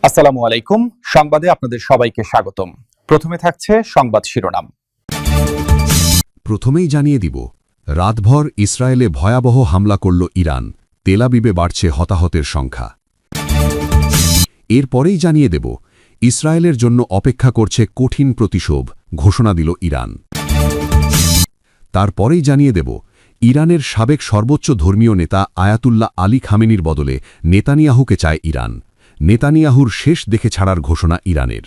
আসসালামু আলাইকুম। সংবাদে আপনাদের সবাইকে স্বাগতম। প্রথমে থাকছে সংবাদ শিরোনাম। প্রথমেই জানিয়ে দিব, রাতভর ইসরায়েলে ভয়াবহ হামলা করল ইরান, তেল আবিবে বাড়ছে হতাহতের সংখ্যা। এরপরেই জানিয়ে দেব, ইসরায়েলের জন্য অপেক্ষা করছে কঠিন প্রতিশোধ, ঘোষণা দিল ইরান। তারপরেই জানিয়ে দেব, ইরানের সাবেক সর্বোচ্চ ধর্মীয় নেতা আয়াতুল্লাহ আলী খামেনির বদলে নেতানিয়াহুকে চায় ইরান। নেতানিয়াহুর শেষ দেখে ছাড়ার ঘোষণা ইরানের।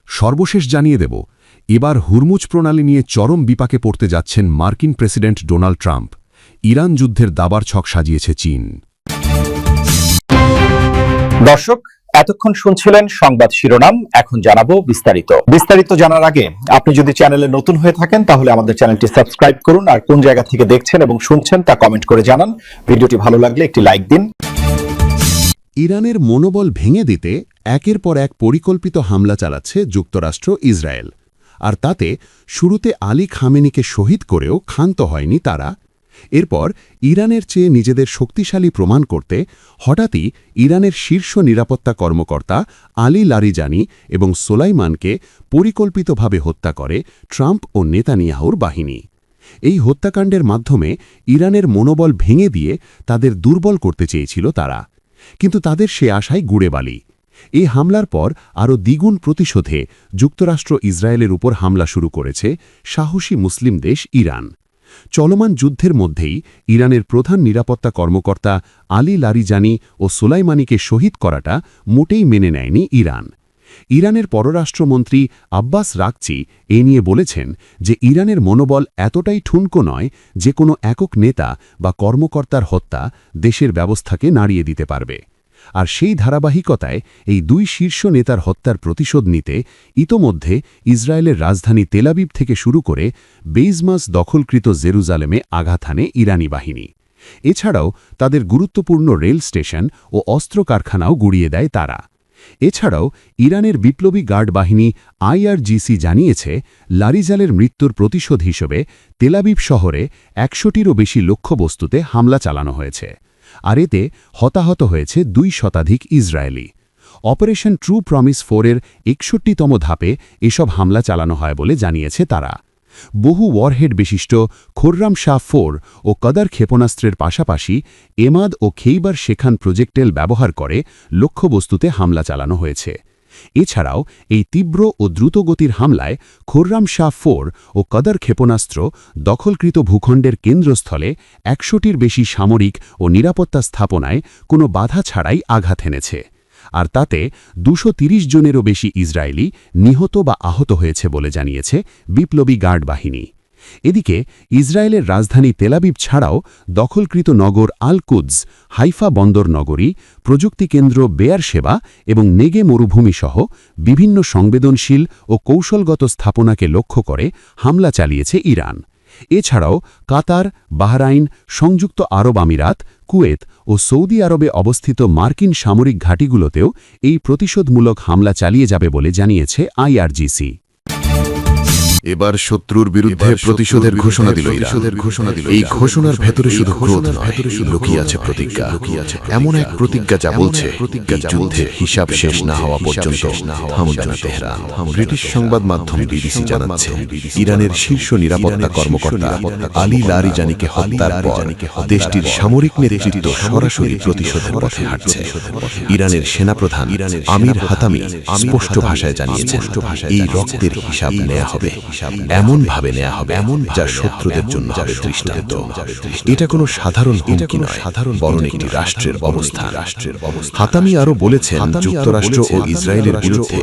সর্বশেষ জানিয়ে দেব, এবার হুরমুজ প্রণালী নিয়ে চরম বিপাকে পড়তে যাচ্ছেন মার্কিন প্রেসিডেন্ট ডোনাল্ড ট্রাম্প। ইরান যুদ্ধের দাবার ছক সাজিয়েছে চীন। দর্শক, এতক্ষণ শুনছিলেন সংবাদ শিরোনাম। এখন জানাবো বিস্তারিত জানার আগে আপনি যদি চ্যানেলে নতুন হয়ে থাকেন তাহলে আমাদের চ্যানেলটি সাবস্ক্রাইব করুন, আর কোন জায়গা থেকে দেখছেন এবং শুনছেন তা কমেন্ট করে জানান। ভিডিওটি ভালো লাগলে একটি লাইক দিন। ইরানের মনোবল ভেঙে দিতে একের পর এক পরিকল্পিত হামলা চালাচ্ছে যুক্তরাষ্ট্র, ইসরায়েল। আর তাতে শুরুতে আলী খামেনিকে শহীদ করেও ক্ষান্ত হয়নি তারা। এরপর ইরানের চেয়ে নিজেদের শক্তিশালী প্রমাণ করতে হঠাৎই ইরানের শীর্ষ নিরাপত্তা কর্মকর্তা আলী লারিজানি এবং সোলাইমানকে পরিকল্পিতভাবে হত্যা করে ট্রাম্প ও নেতানিয়াহুর বাহিনী। এই হত্যাকাণ্ডের মাধ্যমে ইরানের মনোবল ভেঙে দিয়ে তাদের দুর্বল করতে চেয়েছিল তারা, কিন্তু তাদের সে আশায় গুড়ে বালি। এই হামলার পর আরও দ্বিগুণ প্রতিশোধে যুক্তরাষ্ট্র ইসরায়েলের উপর হামলা শুরু করেছে সাহসী মুসলিম দেশ ইরান। চলমান যুদ্ধের মধ্যেই ইরানের প্রধান নিরাপত্তা কর্মকর্তা আলী লারিজানি ও সোলাইমানিকে শহীদ করাটা মোটেই মেনে নেয়নি ইরান। ইরানের পররাষ্ট্রমন্ত্রী আব্বাস রাকচি এ নিয়ে বলেছেন যে ইরানের মনোবল এতটাই ঠুনকো নয় যে কোনো একক নেতা বা কর্মকর্তার হত্যা দেশের ব্যবস্থাকে নাড়িয়ে দিতে পারবে। আর সেই ধারাবাহিকতায় এই দুই শীর্ষ নেতার হত্যার প্রতিশোধ নিতে ইতোমধ্যে ইসরায়েলের রাজধানী তেলাবিব থেকে শুরু করে বেইজমাস দখলকৃত জেরুজালেমে আঘাত হানে ইরানি বাহিনী। এছাড়াও তাদের গুরুত্বপূর্ণ রেল স্টেশন ও অস্ত্র কারখানাও গুড়িয়ে দেয় তারা। এছাড়াও ইরানের বিপ্লবী গার্ড বাহিনী IRGC জানিয়েছে, লারিজালের মৃত্যুর প্রতিশোধ হিসেবে তেলাবিব শহরে 100টিরও বেশি লক্ষ্যবস্তুতে হামলা চালানো হয়েছে। আর এতে হতাহত হয়েছে 2 শতাধিক ইসরায়েলি। অপারেশন ট্রু প্রমিস 4-এর 61তম ধাপে এসব হামলা চালানো হয় বলে জানিয়েছে তারা। বহু ওয়ারহেড বিশিষ্ট খোররাম শাহ 4 ও কদর ক্ষেপণাস্ত্রের পাশাপাশি এমাদ ও খেইবার শেখান প্রজেক্টেল ব্যবহার করে লক্ষ্যবস্তুতে হামলা চালানো হয়েছে। এছাড়াও এই তীব্র ও দ্রুতগতির হামলায় খোররাম শাহ 4 ও কদর ক্ষেপণাস্ত্র দখলকৃত ভূখণ্ডের কেন্দ্রস্থলে 100টির বেশি সামরিক ও নিরাপত্তা স্থাপনায় কোনো বাধা ছাড়াই আঘাত এনেছে। আর তাতে 230 জনেরও বেশি ইসরায়েলি নিহত বা আহত হয়েছে বলে জানিয়েছে বিপ্লবী গার্ড বাহিনী। এদিকে ইসরায়েলের রাজধানী তেলাবিব ছাড়াও দখলকৃত নগর আল কুদস, হাইফা বন্দর নগরী, প্রযুক্তি কেন্দ্র বেয়ারশেবা এবং নেগে মরুভূমি সহ বিভিন্ন সংবেদনশীল ও কৌশলগত স্থাপনাকে লক্ষ্য করে হামলা চালিয়েছে ইরান। এছাড়াও কাতার, বাহরাইন, সংযুক্ত আরব আমিরাত, কুয়েত ও সৌদি আরবে অবস্থিত মার্কিন সামরিক ঘাঁটিগুলোতেও এই প্রতিশোধমূলক হামলা চালিয়ে যাবে বলে জানিয়েছে IRGC। এবার শত্রুর বিরুদ্ধে প্রতিশোধের ঘোষণা দিল ইরান। এই ঘোষণার ভেতরে শুধু ক্রোধ নয়, লুকিয়ে আছে প্রতিজ্ঞা। এমন এক প্রতিজ্ঞা যা বলছে, এই যুদ্ধের হিসাব শেষ না হওয়া পর্যন্ত থামবে না তেহরান। ব্রিটিশ সংবাদ মাধ্যম BBC জানাচ্ছে, ইরানের শীর্ষ নিরাপত্তা কর্মকর্তা আলী লারিজানিকে হত্যার পর দেশটির সামরিক নেতৃত্ব সরাসরি প্রতিশোধের পথে হাঁটছে। ইরানের সেনাপ্রধান আমির হাতামি স্পষ্ট ভাষায় জানিয়েছেন, এই রক্তের হিসাব নেওয়া হবে, এমন ভাবে নেওয়া হবে যা শত্রুদের জন্য হবে দৃষ্টান্ত। এটা কোনো সাধারণ হুমকি নয়, বরং একটি রাষ্ট্রের অবস্থান। হাতামি আরও বলেছেন, যুক্তরাষ্ট্র ও ইসরায়েলের বিরুদ্ধে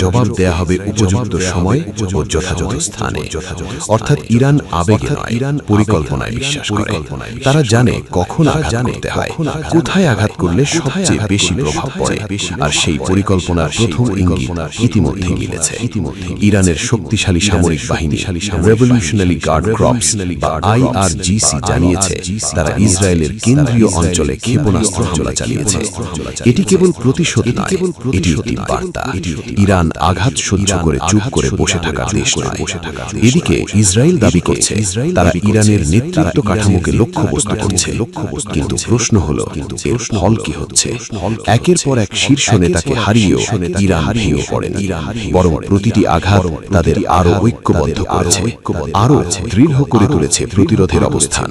জবাব দেয়া হবে উপযুক্ত সময় ও যথাযথ স্থানে। অর্থাৎ ইরান আবেগে নয়, পরিকল্পনায় বিশ্বাস করে। তারা জানে কখন আঘাত করতে হয়, কোথায় আঘাত করলে সবচেয়ে বেশি প্রভাব পড়ে, আর সেই পরিকল্পনার প্রথম ইঙ্গিত ইতিমধ্যে মিলেছে। ইরানের শক্তিশালী সামরিক সামরিক বাহিনী রেভলিউশনারি গার্ড ক্রপস বা IRGC জানিয়েছে তারা ইসরায়েলের কেন্দ্রীয় অঞ্চলে ক্ষেপণাস্ত্র হামলা চালিয়েছে। এটি কেবল প্রতিশোধ নয়, এটি একটি বার্তা। ইরান আঘাত সহ্য করে চুপ করে বসে থাকার দেশ নয়। এদিকে ইসরায়েল দাবি করছে তারা ইরানের নেতৃত্ব কাঠামোকে লক্ষ্যবস্তু করছে। কিন্তু প্রশ্ন হল, এর ফল কি হচ্ছে? একের পর এক শীর্ষ নেতাকে হারিয়েও ইরান ভেঙে পড়েনি, বরং প্রতিটি আঘাত তাদের আরো ঐক্যবদ্ধ করেছে, আরো দৃঢ় করে তুলেছে প্রতিরোধের অবস্থান।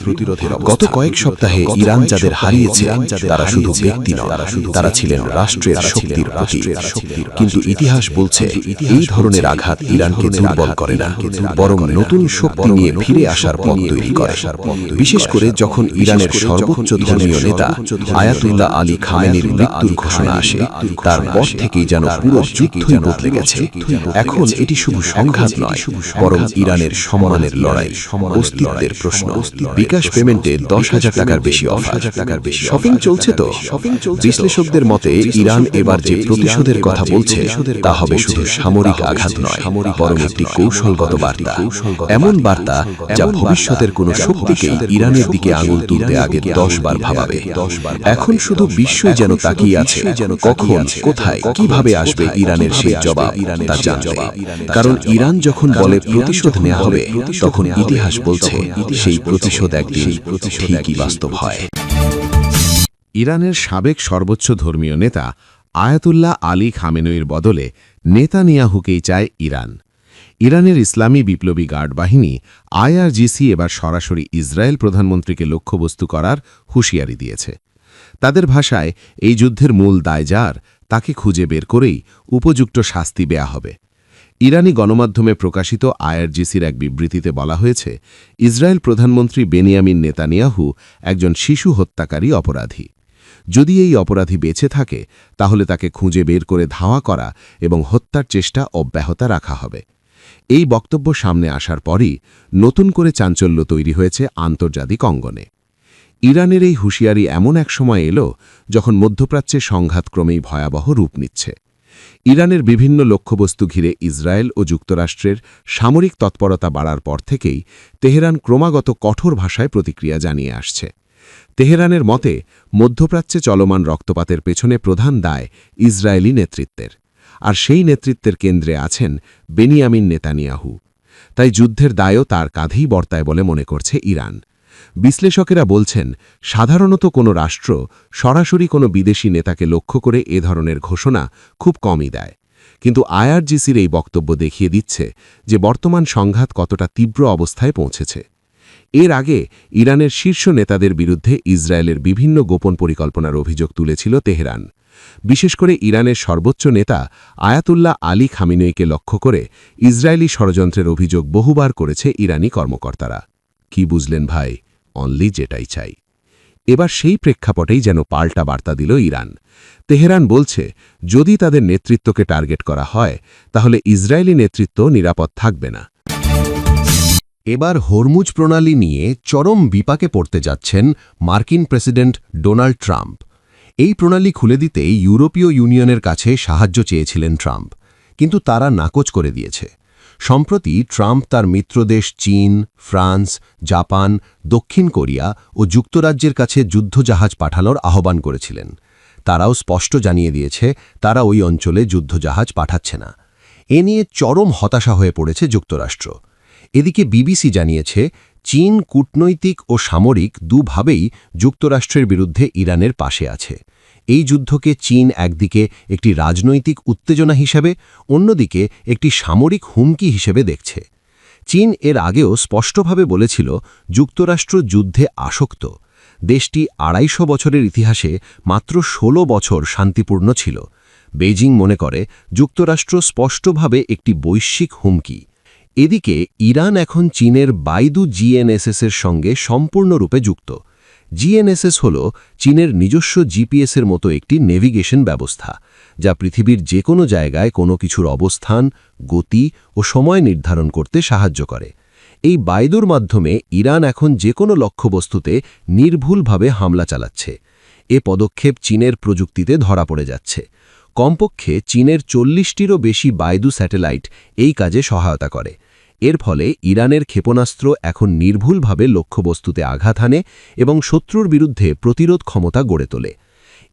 গত কয়েক সপ্তাহে ইরান যাদের হারিয়েছে তারা শুধু ব্যক্তি নয়, তারা ছিলেন রাষ্ট্রের শক্তির প্রতীক। কিন্তু ইতিহাস বলছে এই ধরনের আঘাত ইরানকে দুর্বল করে না, বরং নতুন শক্তি নিয়ে ফিরে আসার পথ তৈরি করে। বিশেষ করে যখন ইরানের সর্বোচ্চ ধর্মীয় নেতা আয়াতুল্লাহ আলী খামেনির মৃত্যুর ঘোষণা আসে, তারপর থেকেই যেন পুরো যুদ্ধই বদলে গেছে। এখন এটি শুধু সংঘাত নয়, বরং ইরানের সম্মানের লড়াই, অস্তিত্বের প্রশ্ন। বিকাশ পেমেন্টে 10,000 টাকার বেশি অফার, শপিং চলছে তো। বিশ্লেষকদের মতে ইরান এবার যে প্রতিশোধের কথা বলছে তা হবে শুধু সামরিক আঘাত নয়, বরং একটি কৌশলগত বার্তা। এমন বার্তা যা ভবিষ্যতের কোনো শক্তিকেই ইরানের দিকে আঙুল তুলতে আগে 10 বার ভাবাবে। এখন শুধু বিশ্বই যেন তাকিয়ে আছে কখন, কোথায়, কিভাবে আসবে ইরানের সেই জবাব তা জানতে। কারণ ইরান যখন বলে প্রতিশোধ নেওয়া হবে, তখন ইতিহাস বলছে সেই প্রতিশোধ একদিন ঠিকই বাস্তব হয়। ইরানের সাবেক সর্বোচ্চ ধর্মীয় নেতা আয়াতুল্লাহ আলী খামেনেয়ির বদলে নেতানিয়াহুকেই চায় ইরান। ইরানের ইসলামী বিপ্লবী গার্ড বাহিনী IRGC এবার সরাসরি ইসরায়েল প্রধানমন্ত্রীকে লক্ষ্যবস্তু করার হুঁশিয়ারি দিয়েছে। তাদের ভাষায় এই যুদ্ধের মূল দায় যার, তাকে খুঁজে বের করেই উপযুক্ত শাস্তি দেয়া হবে। ইরানি গণমাধ্যমে প্রকাশিত IRGCর এক বিবৃতিতে বলা হয়েছে, ইসরায়েল প্রধানমন্ত্রী বেনিয়ামিন নেতানিয়াহু একজন শিশু হত্যাকারী অপরাধী। যদি এই অপরাধী বেঁচে থাকে, তাহলে তাকে খুঁজে বের করে ধাওয়া করা এবং হত্যার চেষ্টা অব্যাহত রাখা হবে। এই বক্তব্য সামনে আসার পরই নতুন করে চাঞ্চল্য তৈরি হয়েছে আন্তর্জাতিক অঙ্গনে। ইরানের এই হুঁশিয়ারি এমন এক সময় এলো যখন মধ্যপ্রাচ্যে সংঘাত ক্রমেই ভয়াবহ রূপ নিচ্ছে। ইরানের বিভিন্ন লক্ষ্যবস্তু ঘিরে ইসরায়েল ও যুক্তরাষ্ট্রের সামরিক তৎপরতা বাড়ার পর থেকেই তেহরান ক্রমাগত কঠোর ভাষায় প্রতিক্রিয়া জানিয়ে আসছে। তেহরানের মতে মধ্যপ্রাচ্যে চলমান রক্তপাতের পেছনে প্রধান দায় ইসরায়েলি নেতৃত্বের, আর সেই নেতৃত্বের কেন্দ্রে আছেন বেনিয়ামিন নেতানিয়াহু। তাই যুদ্ধের দায়ও তার কাঁধেই বর্তায় বলে মনে করছে ইরান। বিশ্লেষকেরা বলছেন, সাধারণত কোনো রাষ্ট্র সরাসরি কোনো বিদেশি নেতাকে লক্ষ্য করে এ ধরনের ঘোষণা খুব কমই দেয়। কিন্তু IRGCর এই বক্তব্য দেখিয়ে দিচ্ছে যে বর্তমান সংঘাত কতটা তীব্র অবস্থায় পৌঁছেছে। এর আগে ইরানের শীর্ষ নেতাদের বিরুদ্ধে ইসরায়েলের বিভিন্ন গোপন পরিকল্পনার অভিযোগ তুলেছিল তেহরান। বিশেষ করে ইরানের সর্বোচ্চ নেতা আয়াতুল্লাহ আলী খামেনেয়িকে লক্ষ্য করে ইসরায়েলি ষড়যন্ত্রের অভিযোগ বহুবার করেছে ইরানি কর্মকর্তারা। কি বুঝলেন ভাই? অনলি যেটাই চাই। এবার সেই প্রেক্ষাপটেই যেন পাল্টা বার্তা দিল ইরান। তেহরান বলছে, যদি তাদের নেতৃত্বকে টার্গেট করা হয়, তাহলে ইসরায়েলি নেতৃত্ব নিরাপদ থাকবে না। এবার হরমুজ প্রণালী নিয়ে চরম বিপাকে পড়তে যাচ্ছেন মার্কিন প্রেসিডেন্ট ডোনাল্ড ট্রাম্প। এই প্রণালী খুলে দিতে ইউরোপীয় ইউনিয়নের কাছে সাহায্য চেয়েছিলেন ট্রাম্প, কিন্তু তারা নাকচ করে দিয়েছে। সম্প্রতি ট্রাম্প তার মিত্রদেশ চীন, ফ্রান্স, জাপান, দক্ষিণ কোরিয়া ও যুক্তরাজ্যের কাছে যুদ্ধজাহাজ পাঠানোর আহ্বান করেছিলেন। তারাও স্পষ্ট জানিয়ে দিয়েছে তারা ওই অঞ্চলে যুদ্ধজাহাজ পাঠাচ্ছে না। এ নিয়ে চরম হতাশা হয়ে পড়েছে যুক্তরাষ্ট্র। এদিকে বিবিসি জানিয়েছে, চীন কূটনৈতিক ও সামরিক দুভাবেই যুক্তরাষ্ট্রের বিরুদ্ধে ইরানের পাশে আছে। এই যুদ্ধকে চীন একদিকে একটি রাজনৈতিক উত্তেজনা হিসেবে, অন্যদিকে একটি সামরিক হুমকি হিসেবে দেখছে। চীন এর আগেও স্পষ্টভাবে বলেছিল যুক্তরাষ্ট্র যুদ্ধে আসক্ত। দেশটি ২৫০ বছরের ইতিহাসে মাত্র ১৬ বছর শান্তিপূর্ণ ছিল। বেইজিং মনে করে যুক্তরাষ্ট্র স্পষ্টভাবে একটি বৈশ্বিক হুমকি। এদিকে ইরান এখন চীনের বাইদু GNSS-এর সঙ্গে সম্পূর্ণরূপে যুক্ত। GNSS হল চীনের নিজস্ব GPS-এর মতো একটি নেভিগেশন ব্যবস্থা, যা পৃথিবীর যে কোনো জায়গায় কোনো কিছুর অবস্থান, গতি ও সময় নির্ধারণ করতে সাহায্য করে। এই বাইদুর মাধ্যমে ইরান এখন যে কোনো লক্ষ্যবস্তুতে নির্ভুলভাবে হামলা চালাচ্ছে। এ পদক্ষেপ চীনের প্রযুক্তিতে ধরা পড়ে যাচ্ছে। কমপক্ষে চীনের ৪০টিরও বেশি বাইদু স্যাটেলাইট এই কাজে সহায়তা করে। এর ফলে ইরানের ক্ষেপণাস্ত্র এখন নির্ভুলভাবে লক্ষ্যবস্তুতে আঘাত হানে এবং শত্রুর বিরুদ্ধে প্রতিরোধ ক্ষমতা গড়ে তোলে।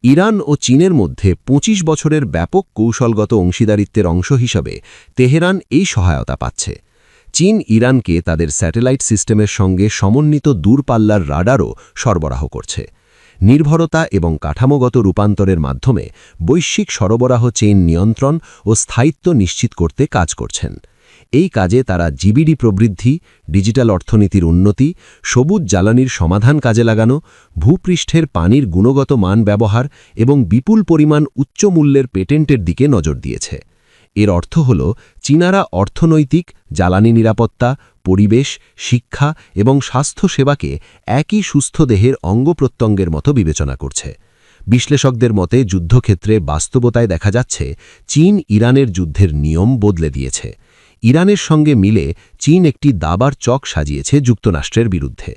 ইরান ও চীনের মধ্যে ২৫ বছরের ব্যাপক কৌশলগত অংশীদারিত্বের অংশ হিসাবে তেহরান এই সহায়তা পাচ্ছে। চীন ইরানকে তাদের স্যাটেলাইট সিস্টেমের সঙ্গে সমন্বিত দূরপাল্লার রাডারও সরবরাহ করছে। নির্ভরতা এবং কাঠামোগত রূপান্তরের মাধ্যমে বৈশ্বিক সরবরাহ চেইন নিয়ন্ত্রণ ও স্থায়িত্ব নিশ্চিত করতে কাজ করছেন। এই কাজে তারা জিবিডি প্রবৃদ্ধি, ডিজিটাল অর্থনীতির উন্নতি, সবুজ জ্বালানির সমাধান কাজে লাগানো, ভূপৃষ্ঠের পানির গুণগত মান ব্যবহার এবং বিপুল পরিমাণ উচ্চ মূল্যের পেটেন্টের দিকে নজর দিয়েছে। এর অর্থ হল চীনারা অর্থনৈতিক, জ্বালানি নিরাপত্তা, পরিবেশ, শিক্ষা এবং স্বাস্থ্যসেবাকে একই সুস্থ দেহের অঙ্গপ্রত্যঙ্গের মতো বিবেচনা করছে। বিশ্লেষকদের মতে যুদ্ধক্ষেত্রে বাস্তবতায় দেখা যাচ্ছে চীন ইরানের যুদ্ধের নিয়ম বদলে দিয়েছে। ইরানের সঙ্গে মিলে চীন একটি দাবার চক সাজিয়েছে যুক্তরাষ্ট্রের বিরুদ্ধে।